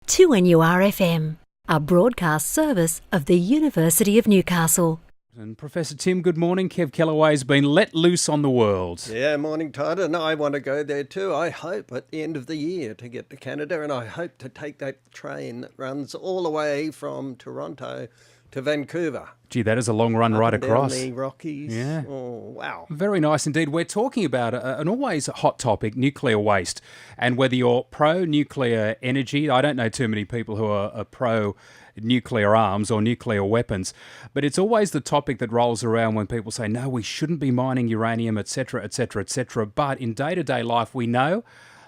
2NURFM, a broadcast service of the University of Newcastle. And Professor Tim, good morning. Kev Kellaway's been let loose on the world. Yeah, morning, Todd, and I want to go there too. I hope at the end of the year to get to Canada, and I hope to take that train that runs all the way from Toronto to Vancouver. Gee, that is a long run right across. Down the Rockies. Yeah. Oh, wow. Very nice indeed. We're talking about an always hot topic, nuclear waste. And whether you're pro-nuclear energy, I don't know too many people who are pro-nuclear arms or nuclear weapons, but it's always the topic that rolls around when people say, no, we shouldn't be mining uranium, etc., etc., etc. But in day-to-day life, we know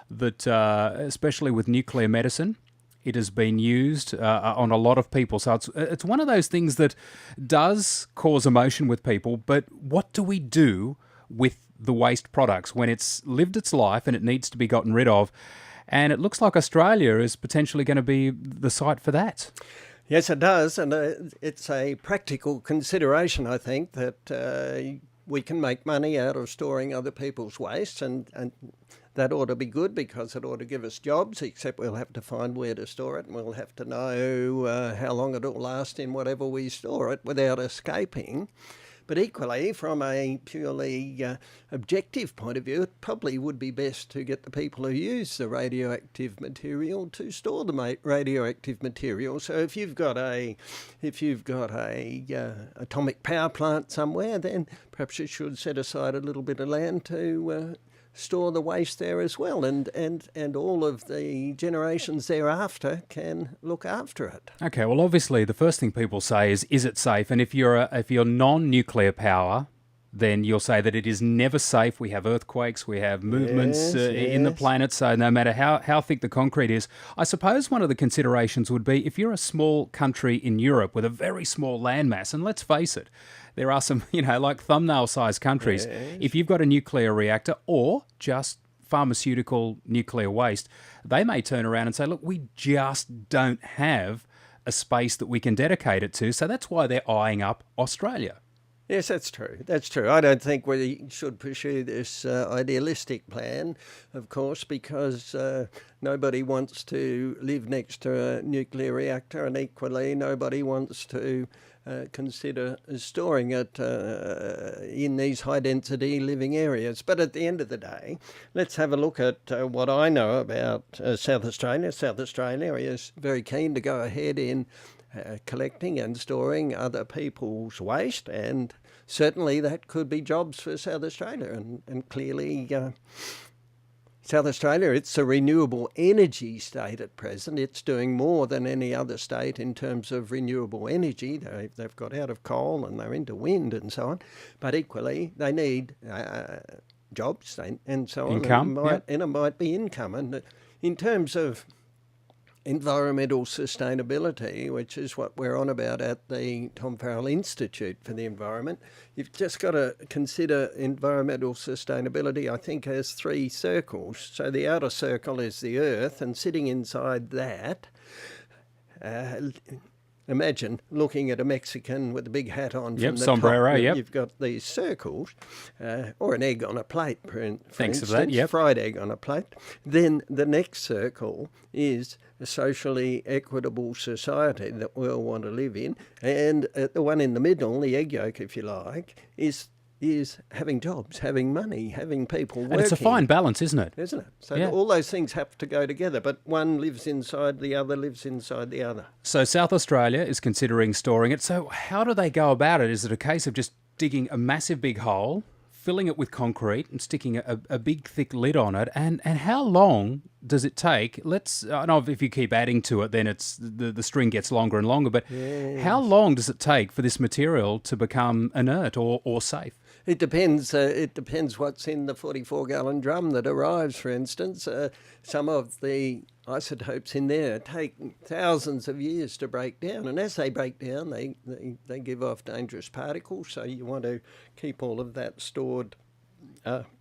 that, especially with nuclear medicine, it has been used on a lot of people. So it's one of those things that does cause emotion with people, but what do we do with the waste products when it's lived its life and it needs to be gotten rid of? And it looks like Australia is potentially going to be the site for that. Yes, it does, and it's a practical consideration, I think, that we can make money out of storing other people's waste, and that ought to be good because it ought to give us jobs, except we'll have to find where to store it, and we'll have to know how long it'll last in whatever we store it without escaping. But equally, from a purely objective point of view, it probably would be best to get the people who use the radioactive material to store the radioactive material. So if you've got a atomic power plant somewhere, then perhaps you should set aside a little bit of land to store the waste there as well, and all of the generations thereafter can look after it. Okay, well, obviously, the first thing people say is it safe? And if you're non-nuclear power, then you'll say that it is never safe. We have earthquakes, we have movements in the planet, so no matter how thick the concrete is. I suppose one of the considerations would be if you're a small country in Europe with a very small landmass, and let's face it, there are some, like thumbnail-sized countries. Yes. If you've got a nuclear reactor or just pharmaceutical nuclear waste, they may turn around and say, look, we just don't have a space that we can dedicate it to, so that's why they're eyeing up Australia. Yes, that's true. That's true. I don't think we should pursue this idealistic plan, of course, because nobody wants to live next to a nuclear reactor, and equally nobody wants to consider storing it in these high-density living areas. But at the end of the day, let's have a look at what I know about South Australia. South Australia is very keen to go ahead in collecting and storing other people's waste, and certainly that could be jobs for South Australia. And clearly, South Australia, it's a renewable energy state at present. It's doing more than any other state in terms of renewable energy. They've got out of coal and they're into wind and so on. But equally, they need jobs and so on. Income, and it might be income. And in terms of environmental sustainability, which is what we're on about at the Tom Farrell Institute for the Environment, you've just got to consider environmental sustainability, I think, as three circles. So the outer circle is the Earth, and sitting inside that, imagine looking at a Mexican with a big hat on from the sombrero, top. You've got these circles, or an egg on a plate, for Thanks instance, for that, yep. Fried egg on a plate. Then the next circle is a socially equitable society that we all want to live in. And the one in the middle, the egg yolk, if you like, is having jobs, having money, having people working. And it's a fine balance, isn't it? Isn't it? So all those things have to go together, but one lives inside the other, lives inside the other. So South Australia is considering storing it. So how do they go about it? Is it a case of just digging a massive big hole, filling it with concrete and sticking a big thick lid on it? And how long does it take? I know if you keep adding to it, then it's the string gets longer and longer, but how long does it take for this material to become inert or safe? It depends. It depends what's in the 44-gallon drum that arrives, for instance. Some of the isotopes in there take thousands of years to break down, and as they break down, they give off dangerous particles, so you want to keep all of that stored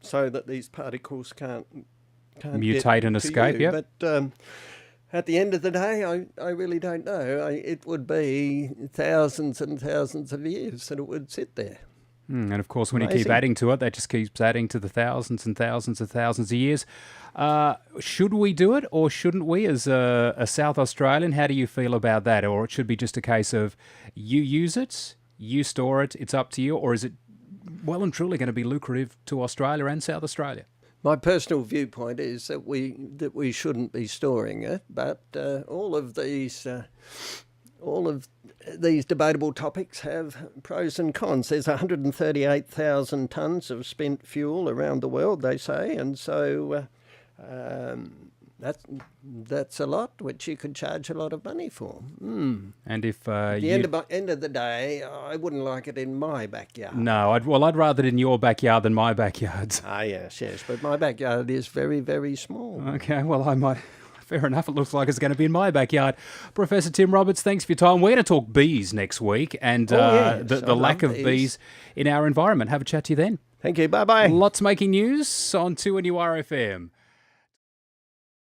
so that these particles can't mutate and escape, yeah. But at the end of the day, I really don't know. It would be thousands and thousands of years that it would sit there. And of course, when you keep Amazing. adding to it, that just keeps adding to the thousands and thousands and thousands of years. Should we do it or shouldn't we as a South Australian? How do you feel about that? Or it should be just a case of you use it, you store it, it's up to you? Or is it well and truly going to be lucrative to Australia and South Australia? My personal viewpoint is that we shouldn't be storing it, but all of these debatable topics have pros and cons. There's 138,000 tonnes of spent fuel around the world, they say, and so that's a lot, which you could charge a lot of money for. And if At the end of the day, I wouldn't like it in my backyard. No, I'd rather it in your backyard than my backyard. Ah, yes, but my backyard is very, very small. Okay, well, I might... Fair enough. It looks like it's going to be in my backyard. Professor Tim Roberts, thanks for your time. We're going to talk bees next week and the lack of bees in our environment. Have a chat to you then. Thank you. Bye-bye. Lots making news on 2NURFM.